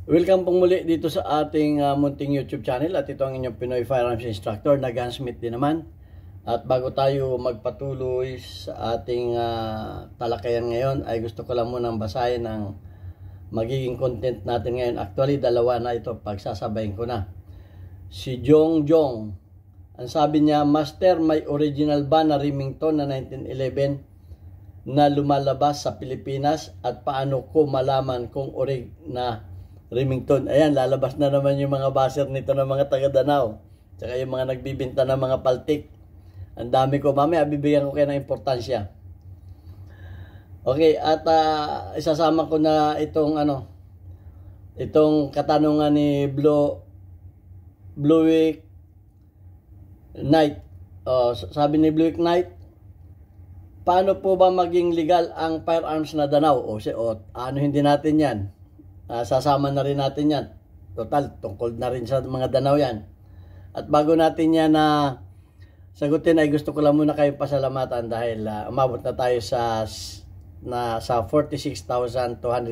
Welcome pong muli dito sa ating munting YouTube channel at ito ang inyong Pinoy Firearms Instructor na gunsmith din naman. At bago tayo magpatuloy sa ating talakayan ngayon ay gusto ko lang munang basahin ang magiging content natin ngayon. Actually dalawa na ito, pagsasabayin ko na. Si Jong Jong, ang sabi niya, Master, may original ba na Remington na 1911 na lumalabas sa Pilipinas at paano ko malaman kung orig na Remington? Ayan, lalabas na naman yung mga baser nito ng mga taga Danao. Tsaka yung mga nagbibinta ng mga paltik. Ang dami ko. Mamaya, bibigyan ko kayo ng importansya. Okay, at isasama ko na itong katanungan ni Bluewick Knight. Sabi ni Bluewick Knight, paano po ba maging legal ang firearms na Danao? Ano hindi natin yan? Sasama na rin natin yan. Total, tungkol na rin sa mga Danao yan. At bago natin yan sagutin ay gusto ko lang muna kayong pasalamatan dahil umabot na tayo sa 46,200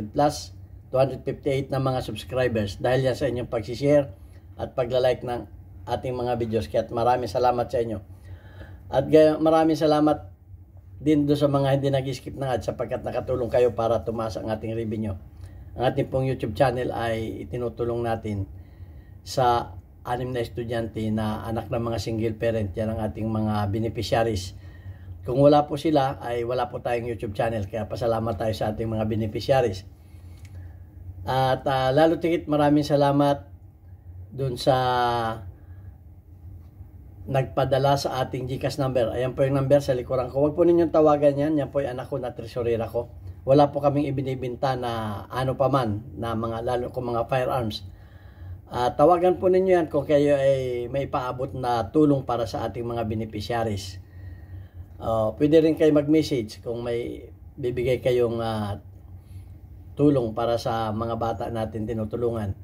plus 258 na mga subscribers dahil yan sa inyong pagsishare at paglalike ng ating mga videos. Kaya maraming salamat sa inyo. At maraming salamat din do sa mga hindi nag-skip ng ads sapagkat nakatulong kayo para tumaas ang ating revenue. Ang ating pong YouTube channel ay itinutulong natin sa 6 na estudyante na anak ng mga single parent. Yan ang ating mga beneficiaries. Kung wala po sila, ay wala po tayong YouTube channel. Kaya pasalamat tayo sa ating mga beneficiaries. At lalo tigit maraming salamat dun sa nagpadala sa ating GCash number. Ayan po yung number sa likuran ko. Huwag po ninyong tawagan yan. Yan po yung anak ko na tresurera ko. Wala po kaming ibinibinta na ano pa man, na mga lalo kung mga firearms. Tawagan po ninyo yan kung kayo ay may paabot na tulong para sa ating mga beneficiaries. Pwede rin kayo mag-message kung may bibigay kayong tulong para sa mga bata natin tinutulungan.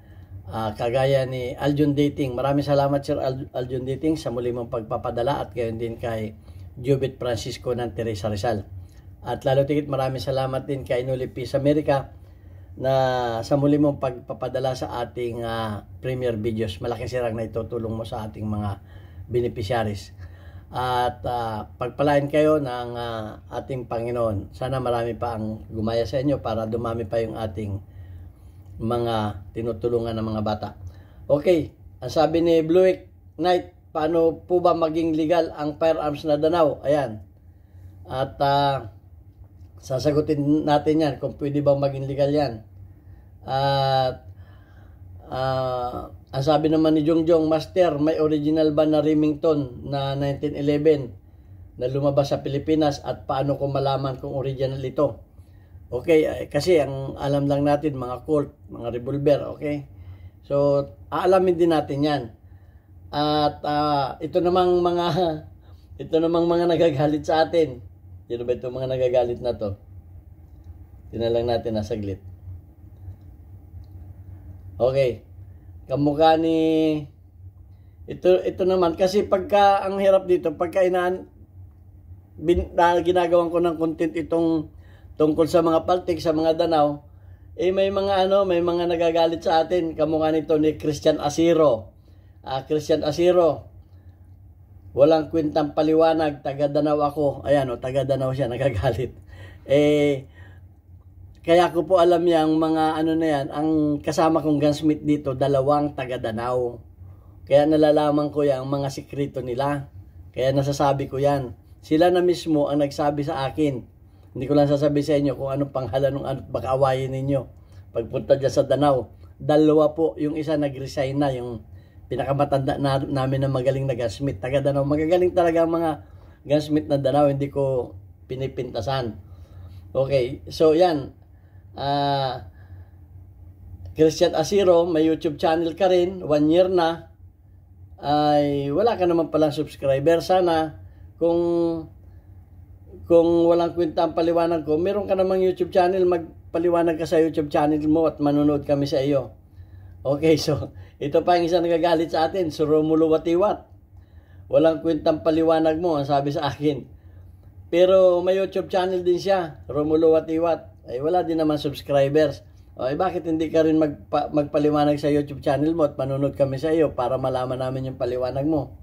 Kagaya ni Aljun Dating. Maraming salamat Sir Aljun Dating sa muli mong pagpapadala at gayon din kay Jubit Francisco ng Teresa Rizal. At lalo tigit maraming salamat din kay Nuli Peace America na sa muli mong pagpapadala sa ating premiere videos. Malaking sirang na itutulong mo sa ating mga beneficiaries. At pagpalain kayo ng ating Panginoon. Sana marami pa ang gumaya sa inyo para dumami pa yung ating mga tinutulungan ng mga bata. Okay, ang sabi ni Bluewick Knight, paano po ba maging legal ang firearms na Danao? Ayan. At sasagutin natin yan kung pwede bang maging legal yan. At ang sabi naman ni Jongjong, Master, may original ba na Remington na 1911 na lumabas sa Pilipinas at paano ko malaman kung original ito? Okay, kasi ang alam lang natin mga Colt, mga revolver, okay? So, aalamin din natin yan. At ito namang mga nagagalit sa atin. Sino ba itong mga nagagalit na to? Tinalang natin na saglit. Okay. Kamukha ni ito naman kasi pagka ang hirap dito pagka ginagawan ko ng content itong tungkol sa mga paltik sa mga Danao, may mga nagagalit sa atin. Kamukha nito ni Christian Asiro. Christian Asiro, walang kwentang paliwanag, taga Danao ako. Ayan taga Danao siya, nagagalit. Kaya ko po alam yang mga na yan, ang kasama kong gunsmith dito, dalawang taga Danao. Kaya nalalaman ko yung mga sikreto nila. Kaya nasasabi ko yan. Sila na mismo ang nagsabi sa akin. Hindi ko lang sasabi sa inyo kung anong panghala nung baka awayin ninyo. Pagpunta dyan sa Danao, dalawa po, yung isa nag-resign na, yung pinakamatanda namin na magaling na gunsmith, taga Danao. Magagaling talaga ang mga gunsmith na Danao, hindi ko pinipintasan. Okay, so yan. Christian Asiro, may YouTube channel ka rin, 1 year na. Ay wala ka naman palang subscriber. Sana kung walang kwenta ang paliwanag ko, meron ka namang YouTube channel, magpaliwanag ka sa YouTube channel mo at manonood kami sa iyo. Okay, so ito pa yung isang nagagalit sa atin, si Romulo Watiwat. Walang kwentang paliwanag mo, ang sabi sa akin. Pero may YouTube channel din siya, Romulo Watiwat. Ay wala din naman subscribers. O, bakit hindi ka rin magpaliwanag sa YouTube channel mo at manunod kami sa iyo para malaman namin yung paliwanag mo?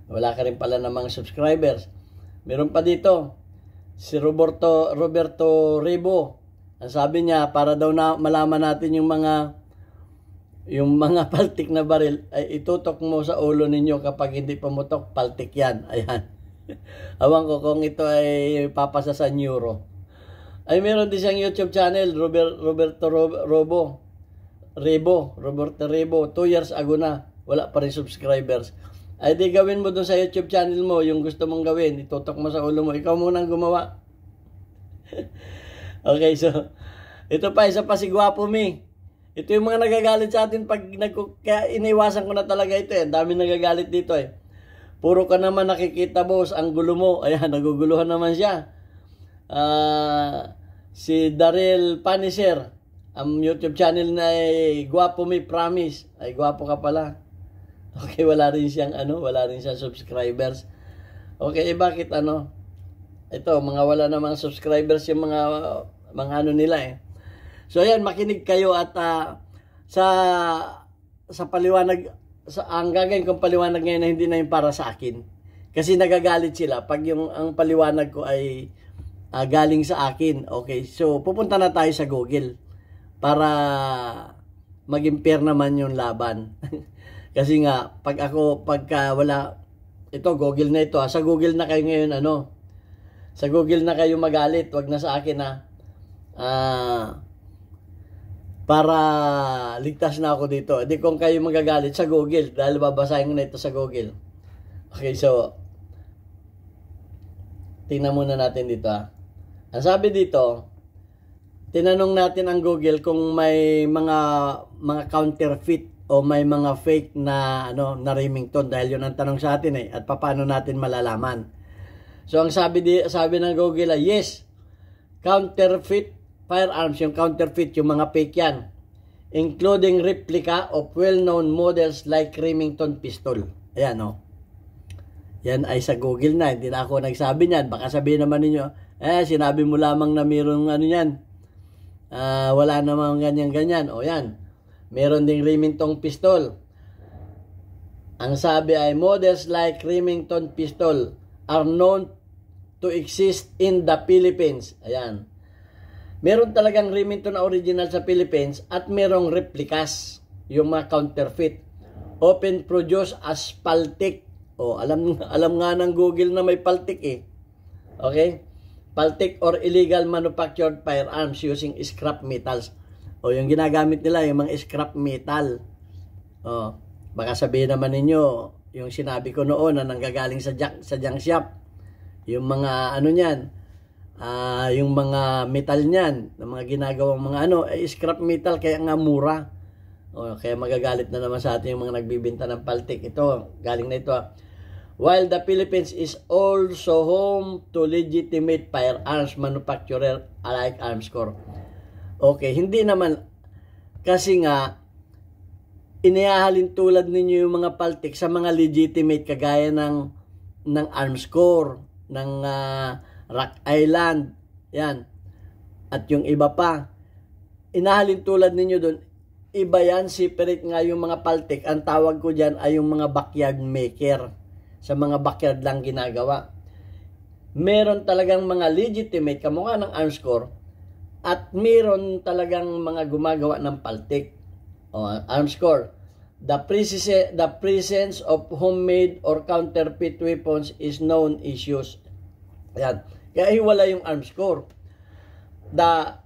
Wala ka rin pala namang subscribers. Meron pa dito, si Roberto Rebo. Ang sabi niya, para daw na malaman natin yung mga paltik na baril, ay itutok mo sa ulo ninyo kapag hindi pumutok, paltik yan. Ayan. Awan ko kung ito ay papasa sa neuro. Ay meron din siyang YouTube channel, Roberto Rebo, 2 years ago na, wala pa rin subscribers. Ay di gawin mo dun sa YouTube channel mo, yung gusto mong gawin, itutok mo sa ulo mo, ikaw munang gumawa. Okay, so, ito pa, isa pa si Gwapo Mi. Ito yung mga nagagalit sa atin kaya iniwasan ko na talaga ito eh, dami nagagalit dito eh. Puro ka naman nakikita boss, ang gulo mo, ayan, naguguluhan naman siya. Si Daryl Paniser, ang YouTube channel na ay Gwapo Mi Promise. Ay gwapo ka pala. Okay, wala rin siyang subscribers. Okay, bakit ito, mga wala namang subscribers yung mga nila eh. So ayan, makinig kayo at sa paliwanag, ang gagawin kong paliwanag ngayon na hindi na yung para sa akin. Kasi nagagalit sila pag ang paliwanag ko ay galing sa akin. Okay, so pupunta na tayo sa Google para maging fair naman yung laban. Kasi nga, pagka wala, ito Google na ito, sa Google na kayo ngayon, sa Google na kayo magalit, wag na sa akin para ligtas na ako dito. Hindi kung kayo magagalit sa Google, dahil babasahin ko na ito sa Google. Okay, so tingnan muna natin dito Ang sabi dito, tinanong natin ang Google kung may mga counterfeit o may mga fake na na Remington, dahil yun ang tanong sa atin eh, at paano natin malalaman. So ang sabi ng Google ay yes, counterfeit firearms, yung counterfeit, yung mga fake yan, including replica of well-known models like Remington pistol. Ayan Yan ay sa Google na, hindi na ako nagsabi niyan. Baka sabihin naman ninyo, sinabi mo lamang na mayroong yan. Wala namang ganyan-ganyan. O yan, meron ding Remington pistol. Ang sabi ay, models like Remington pistol are known to exist in the Philippines. Ayan. Meron talagang Remington na original sa Philippines at merong replicas, yung mga counterfeit. Often produced as paltik. Alam nga ng Google na may paltik eh. Okay? Paltik or illegal manufactured firearms using scrap metals. Yung ginagamit nila, yung mga scrap metal. Baka sabihin naman ninyo, yung sinabi ko noon na nanggagaling sa junk shop. Yung mga niyan, yung mga metal niyan, na mga ginagawang mga scrap metal, kaya nga mura. Kaya magagalit na naman sa atin yung mga nagbibenta ng paltik. Ito, galing na ito While the Philippines is also home to legitimate firearms manufacturer like Armscor. Okay, hindi naman. Kasi nga, inihahalin tulad ninyo yung mga paltik sa mga legitimate kagaya ng Armscor, ng Rock Island, yan. At yung iba pa, inahalin tulad ninyo doon, iba yan, separate nga yung mga paltik. Ang tawag ko dyan ay yung mga backyard maker. Sa mga backyard lang ginagawa. Meron talagang mga legitimate, kamukha ng Armscor, at meron talagang mga gumagawa ng paltik. Armscor, the presence of homemade or counterfeit weapons is known issues. Ayan. Kaya hiwala yung Armscor. The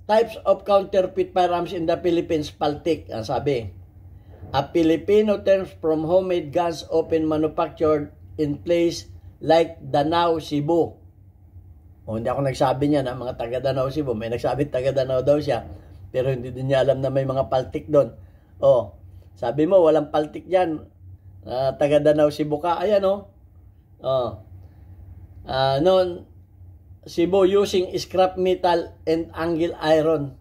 types of counterfeit firearms in the Philippines, paltik, ang sabi. A Filipino terms from homemade guns often manufactured in place like Danao, Cebu. Hindi ako nagsabi niya na mga taga Danao, Cebu. May nagsabi taga Danao daw siya. Pero hindi din niya alam na may mga paltik doon. Sabi mo, walang paltik dyan. Taga Danao, Cebu ka. Ayan Cebu using scrap metal and angle iron.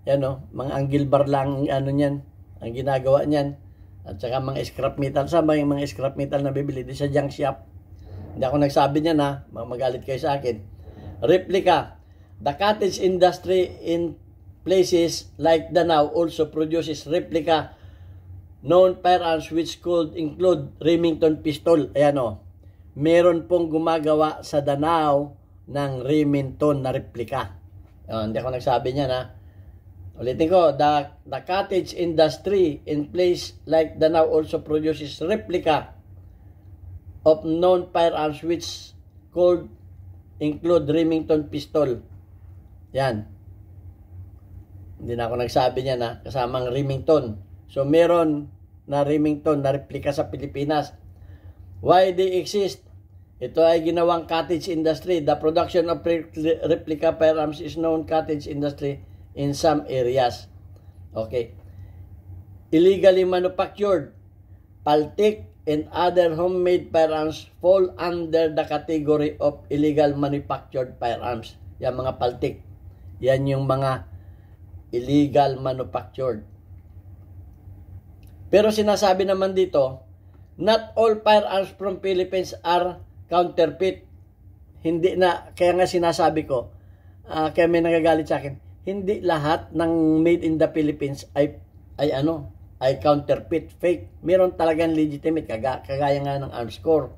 Yan mga angle bar lang niyan. Ang ginagawa niyan. At saka mga scrap metal. Saan ba yung mga scrap metal na bibili? Di sa junk shop. Hindi ako nagsabi niyan magalit kayo sa akin. Replica. The cottage industry in places like Danao also produces replica known firearms which could include Remington pistol. Ayan o. Meron pong gumagawa sa Danao ng Remington na replika. Hindi ako nagsabi niya na. Ulitin ko, the cottage industry in place like Danao also produces replica of known firearms which could include Remington pistol. Yan. Hindi na ako nagsabi niya na kasamang Remington. So, meron na Remington na replika sa Pilipinas. Why they exist? Ito ay ginawang cottage industry. The production of replica firearms is known cottage industry in some areas. Okay. Illegally manufactured, paltik, and other homemade firearms fall under the category of illegal manufactured firearms. Yan mga paltik. Yan yung mga illegal manufactured. Pero sinasabi naman dito, not all firearms from Philippines are counterfeit. Hindi na, kaya nga sinasabi ko, kaya may nagagalit sa akin, hindi lahat ng made in the Philippines ay counterfeit, fake. Meron talagang legitimate, kagaya nga ng Armscor,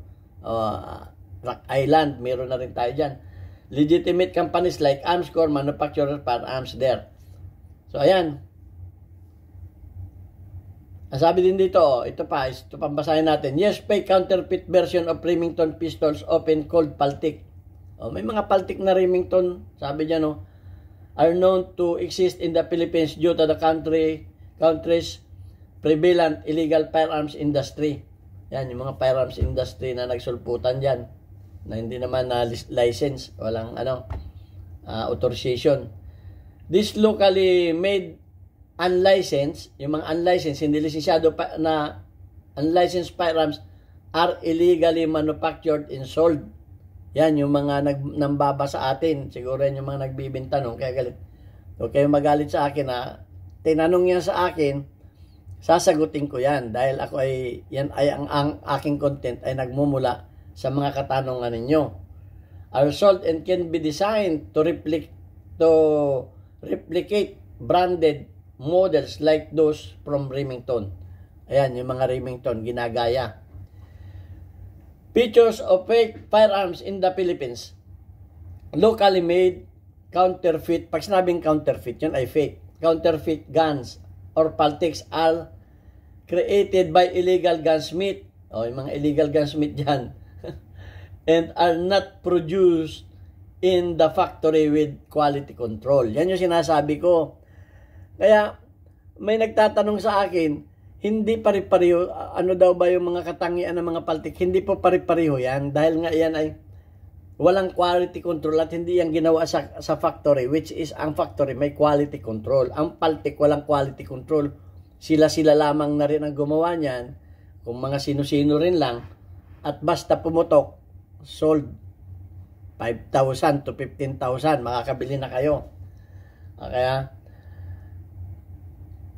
Rock Island, meron na rin tayo dyan. Legitimate companies like Armscor manufacture firearms there. So, ayan. Ang sabi din dito, ito pambasahin natin. Yes, fake counterfeit version of Remington pistols often called paltik. May mga paltik na Remington, sabi niya no, are known to exist in the Philippines due to the country's prevalent illegal firearms industry. Yan, yung mga firearms industry na nagsulputan dyan, na hindi naman na license, walang authorization. This locally made unlicensed, yung mga unlicensed, hindi lisensyado na unlicensed firearms are illegally manufactured and sold. Yan, yung mga nambaba sa atin. Siguro yan yung mga nagbibinta nung kaya galit. Huwag kayong magalit sa akin na tinanong yan sa akin, sasagutin ko yan. Dahil ako ang aking content ay nagmumula sa mga katanungan ninyo. Are sold and can be designed to replicate branded models like those from Remington. Ayan, yung mga Remington, ginagaya. Features of fake firearms in the Philippines. Locally made, counterfeit. Pag sinabing counterfeit, yun ay fake. Counterfeit guns or paltiks are created by illegal gunsmith. Yung mga illegal gunsmith dyan. And are not produced in the factory with quality control. Yan yung sinasabi ko. Kaya, may nagtatanong sa akin, hindi pare-pareho, ano daw ba yung mga katangian ng mga paltik? Hindi po pare-pareho yan. Dahil nga yan ay walang quality control at hindi yan ginawa sa factory, which is ang factory may quality control. Ang paltik walang quality control. Sila-sila lamang na rin ang gumawa niyan, kung mga sino-sino rin lang, at basta pumutok, sold 5,000 to 15,000, makakabili na kayo. Kaya,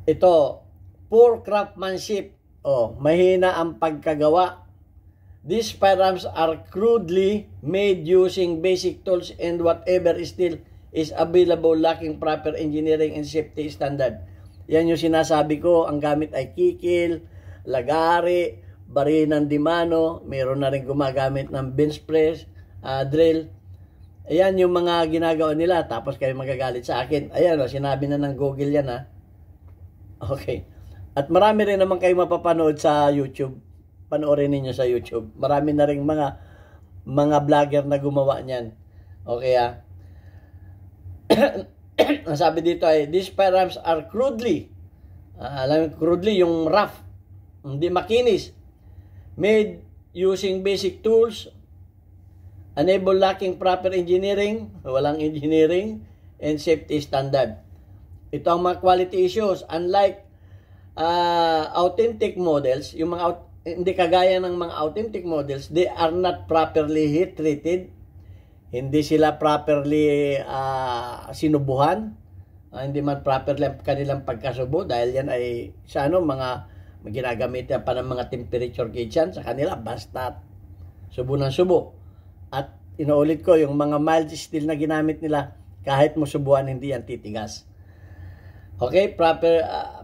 ito, poor craftsmanship. Mahina ang pagkagawa. These firearms are crudely made using basic tools and whatever still is available lacking proper engineering and safety standard. Yan yung sinasabi ko, ang gamit ay kikil, lagari, barinang dimano, meron na rin gumagamit ng bench press, drill. Ayan yung mga ginagawa nila, tapos kayo magagalit sa akin. Ayan, sinabi na ng Google yan ha. Okay. At marami rin naman kayo mapapanood sa YouTube. Panoorin ninyo sa YouTube. Marami na rin mga vlogger na gumawa niyan. Okay Ang sabi dito ay, these firearms are crudely, crudely yung rough, hindi makinis, made using basic tools, enable lacking proper engineering, walang engineering, and safety standard. Ito ang mga quality issues. Unlike authentic models, yung mga hindi kagaya ng mga authentic models, they are not properly heat treated. Hindi sila properly sinubuhan. Hindi man properly ang kanilang pagkasubo dahil yan ay sa mga ginagamitan pa ng mga temperature gauge yan sa kanila, basta subo ng subo. At inuulit ko, yung mga mild steel na ginamit nila, kahit mo subuan, hindi yan titigas. Okay,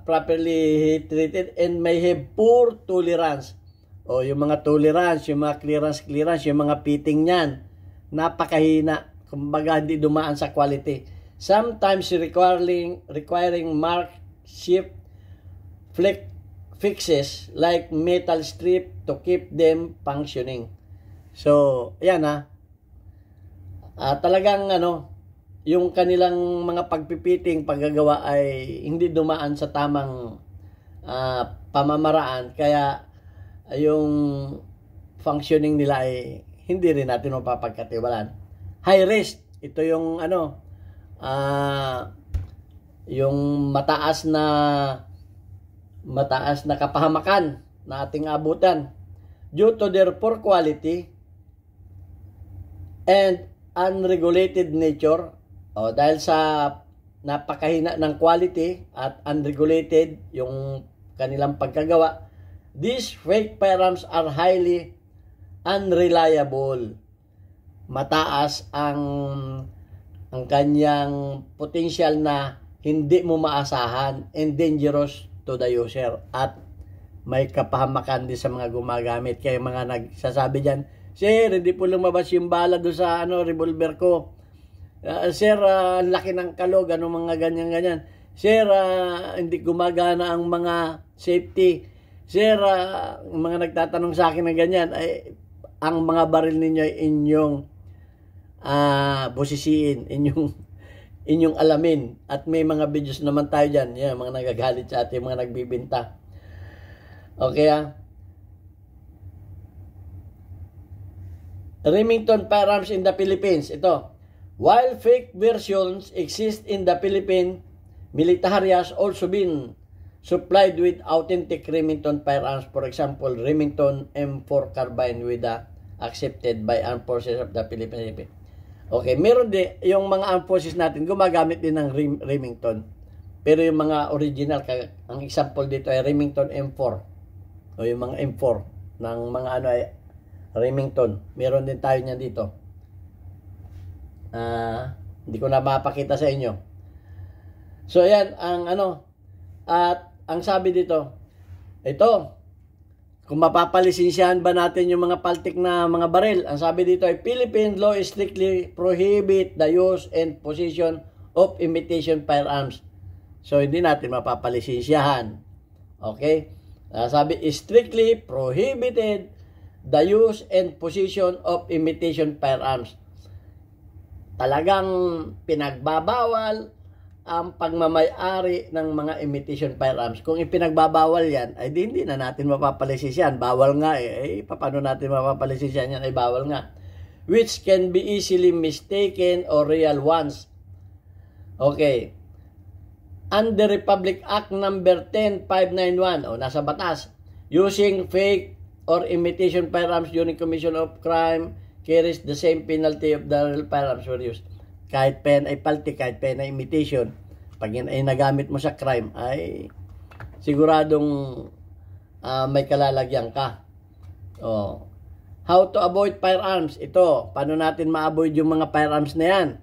properly treated and may have poor tolerance. O yung mga tolerance, yung mga clearance, yung mga fitting niyan, napakahina. Kumbaga hindi dumaan sa quality. Sometimes requiring mark shift fixes like metal strip to keep them functioning. So, yan talagang yung kanilang mga pagpipiting, paggagawa ay hindi dumaan sa tamang pamamaraan. Kaya yung functioning nila ay hindi rin natin mapapagkatiwalaan. High risk, ito yung yung mataas na kapahamakan na ating abutan due to their poor quality and unregulated nature. Dahil sa napakahina ng quality at unregulated yung kanilang pagkagawa, these fake firearms are highly unreliable. Mataas ang kanyang potential na hindi mo maasahan and dangerous to the user, at may kapahamakan din sa mga gumagamit. Kaya mga nagsasabi dyan, "Sir, hindi po lumabas yung bala doon sa revolver ko. Sir, laki ng kalog, mga ganyan-ganyan. Sir, hindi gumagana ang mga safety. Sir, mga nagtatanong sa akin ng ganyan, ay ang mga baril ninyo ay inyong busisiin, inyong alamin." At may mga videos naman tayo dyan, yan, mga nagagalit sa ating mga nagbibinta. Okay, Remington Firearms in the Philippines. Ito. While fake versions exist in the Philippine military, has also been supplied with authentic Remington firearms. For example, Remington M4 carbine with the accepted by Armed Forces of the Philippines. Okay, meron din yung mga armed forces natin gumagamit din ng Remington. Pero yung mga original, ang example dito ay Remington M4. O yung mga M4 ng mga ay Remington. Meron din tayo niyan dito. Hindi ko na mapakita sa inyo. So ayan ang at ang sabi dito, ito, kung mapapalisensyahan ba natin yung mga paltik na mga baril. Ang sabi dito ay Philippine law strictly prohibit the use and possession of imitation firearms. So hindi natin mapapalisensyahan. Okay? Sabi strictly prohibited the use and possession of imitation firearms. Talagang pinagbabawal ang pagmamay-ari ng mga imitation firearms. Kung ipinagbabawal yan, ay hindi na natin mapapalisensyahan. Bawal nga paano natin mapapalisensyahan yan? Ay bawal nga. Which can be easily mistaken or real ones. Okay. Under Republic Act number 10591, nasa batas, using fake or imitation firearms during commission of crime carries the same penalty of the real firearms were used. Kahit pen ay paltik, kahit pen ay imitation, pag yan ay nagamit mo sa crime, ay siguradong may kalalagyan ka. How to avoid firearms. Ito, paano natin ma-avoid yung mga firearms na yan?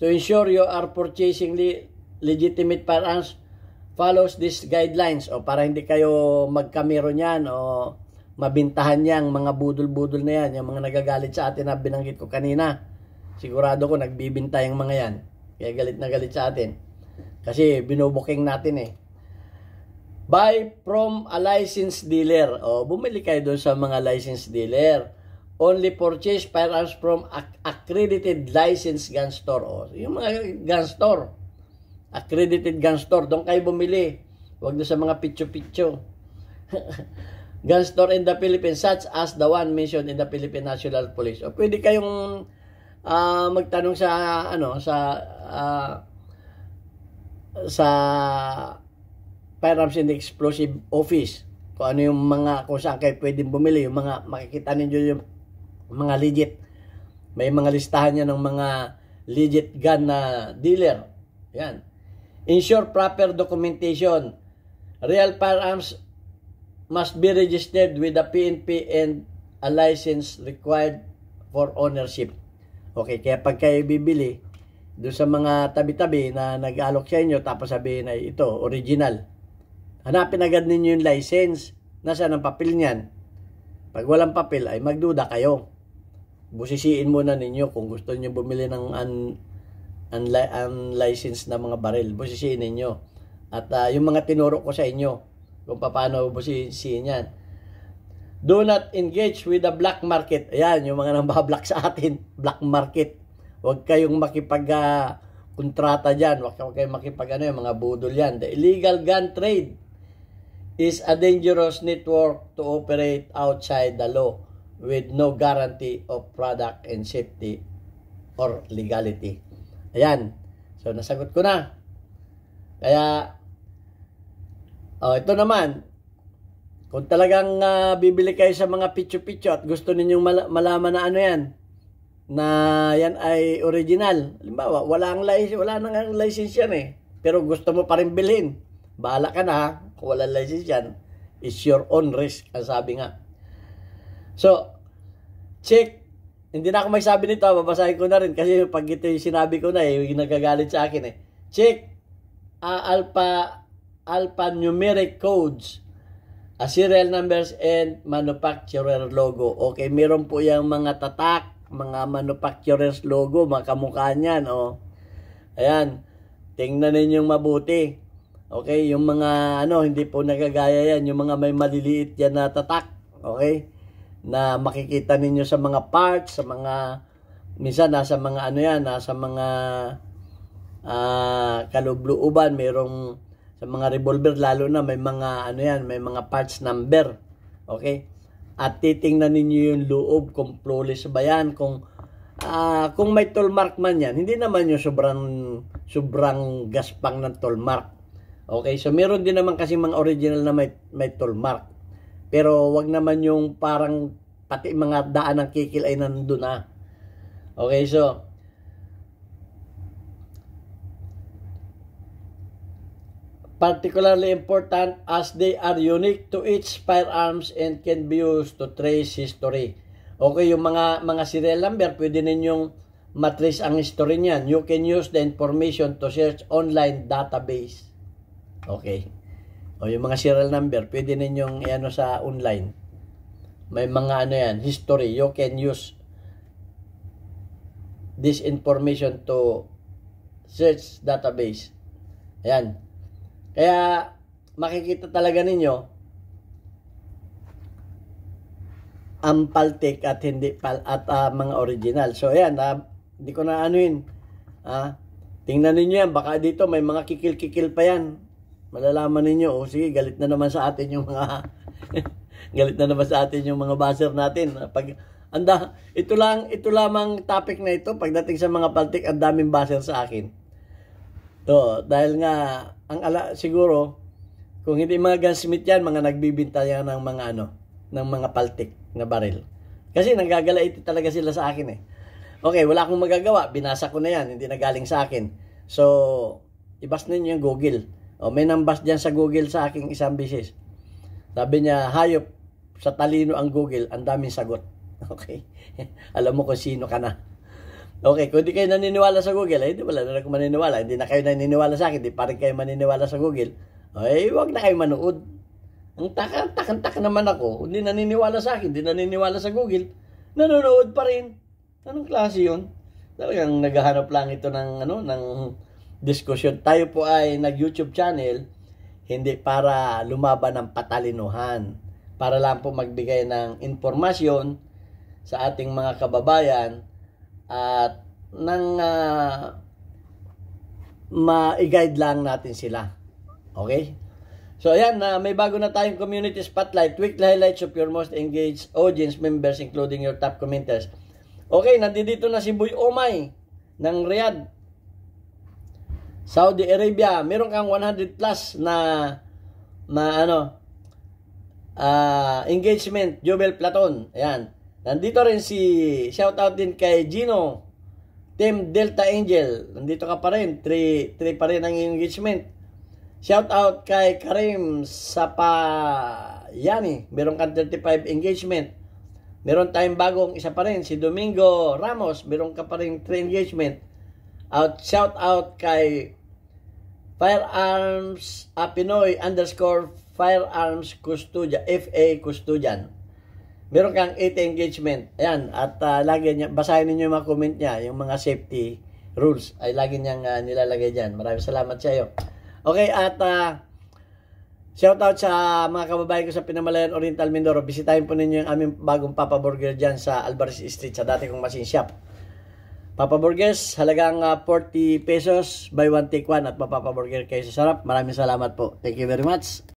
To ensure you are purchasing legitimate firearms, follows these guidelines. Para hindi kayo magkamero niyan o mabintahan yang mga budol-budol na yan, yung mga nagagalit sa atin na binanggit ko kanina. Sigurado ko nagbibinta yung mga yan. Kaya galit na galit sa atin. Kasi binubuking natin Buy from a licensed dealer. Bumili kayo doon sa mga licensed dealer. Only purchase firearms from accredited licensed gun store. Yung mga gun store. Accredited gun store. Doon kayo bumili. Huwag doon sa mga pitcho-pitcho. Gun store in the Philippines such as the one mentioned in the Philippine National Police. Pwede kayong magtanong sa Firearms and Explosive Office kung ano yung kung saan kayo pwedeng bumili, yung mga makikita ninyo yung mga legit. May mga listahan niya ng mga legit gun na dealer. Yan. Ensure proper documentation. Real firearms must be registered with the PNP and a license required for ownership. Okay, kaya pag kayo bibili, doon sa mga tabi-tabi na nag-alok sa inyo, tapos sabihin ay ito, original. Hanapin agad ninyo yung license. Nasaan ang papel niyan? Pag walang papel, ay magduda kayo. Busisiin muna ninyo kung gusto niyo bumili ng unlicensed na mga baril. Busisiin ninyo. At yung mga tinuro ko sa inyo, kung paano busisiin yan. Do not engage with the black market. Ayan, yung mga nambablock sa atin. Black market. Huwag kayong kontrata dyan. Huwag kayong yung mga budol yan. The illegal gun trade is a dangerous network to operate outside the law with no guarantee of product and safety or legality. Ayan. So, nasagot ko na. Kaya, ito naman, kung talagang bibili kayo sa mga pityo-pityo at gusto ninyong malaman na ano yan, na yan ay original. Halimbawa, wala nang license yan eh. Pero gusto mo pa rin bilhin. Bahala ka na ha. Kung walang license yan, it's your own risk, ang sabi nga. So, check. Hindi na ako may sabi nito, babasahin ko na rin kasi pag ito yung sinabi ko na yung nagagalit sa akin Check alphanumeric codes, serial numbers, and manufacturer logo. Okay, meron po yung mga tatak, mga manufacturer's logo, mga kamukha niyan. Ayan, tingnan ninyong mabuti. Okay, yung mga hindi po nagagaya yan, yung mga may maliliit yan na tatak, okay? Na makikita ninyo sa mga parts, sa mga minsan nasa mga nasa mga kalubluuban, merong sa mga revolver lalo na may mga may mga parts number, okay? At titingnan ninyo yung loob kung flawless ba yan, kung may toll mark man yan, hindi naman yung sobrang gaspang ng toll mark. Okay, so meron din naman kasi mga original na may toll mark. Pero wag naman yung parang pati mga daan ng kikil ay nandun na. Okay, so particularly important as they are unique to each firearms and can be used to trace history. Okay, yung mga serial number, pwede ninyong matrace ang history niyan. You can use the information to search online database. Okay. O yung mga serial number, pwede ninyong sa online. May mga history. You can use this information to search database. Ayan. Kaya, makikita talaga ninyo ang paltik at hindi mga original. So, ayan. Hindi ko na tingnan ninyo yan. Baka dito may mga kikil-kikil pa yan. Malalaman ninyo, sige, galit na naman sa atin yung mga galit na naman sa atin yung mga buzzer natin. Ito lamang topic na ito pagdating sa mga paltik, ang daming buzzer sa akin. Dahil nga siguro kung hindi mga gunsmith yan, mga nagbibinta yan ng mga ng mga paltik na baril. Kasi nanggagalaiti talaga sila sa akin Okay, wala akong magagawa, binasa ko na yan, hindi na galing sa akin. So, ibas ninyo yung Google. May nambas dyan sa Google sa aking isang bisis. Sabi niya, hayop sa talino ang Google, ang daming sagot. Okay? Alam mo kung sino ka na. Okay, kung di kayo naniniwala sa Google, hindi wala na ako maniniwala. Hindi na kayo naniniwala sa akin, di pa rin kayo maniniwala sa Google. Huwag na kayo manood. Ang takan naman ako, hindi naniniwala sa akin, hindi naniniwala sa Google. Nanonood pa rin. Anong klase yun? Talagang naghahanap lang ito ng diskusyon. Tayo po ay nag-YouTube channel hindi para lumaban ng patalinuhan, para lang po magbigay ng informasyon sa ating mga kababayan at nang ma-guide lang natin sila. Okay? So ayan, may bago na tayong community spotlight, weekly highlights of your most engaged audience members including your top commenters. Okay, nandito na si Boy Omay ng Riyadh, Saudi Arabia. Meron kang 100 plus na engagement, Jubel Platon. Ayan. Nandito rin shoutout din kay Gino, Team Delta Angel. Nandito ka pa rin. 3 pa rin ang engagement. Shoutout kay Karim Sapayani. Meron kang 35 engagement. Meron tayong bagong isa pa rin, si Domingo Ramos. Meron ka pa rin 3 engagement. Shout out kay Firearms Pinoy _ Firearms Custodian, FA Custodian. Meron kang 80 engagement. Ayan, at lagi niya, basahin niyo yung mga comment niya, yung mga safety rules ay lagi niyang nilalagay diyan. Maraming salamat sa iyo. Okay, at shout out sa mga kababayan ko sa Pinamalayan Oriental Mindoro. Bisitahin po ninyo yung aming bagong Papa Burger dyan sa Alvarez Street sa dati kong machine shop. Papa Burgers, halagang 40 pesos, buy one take one at Papa Burger kayo sa sarap. Maraming salamat po. Thank you very much.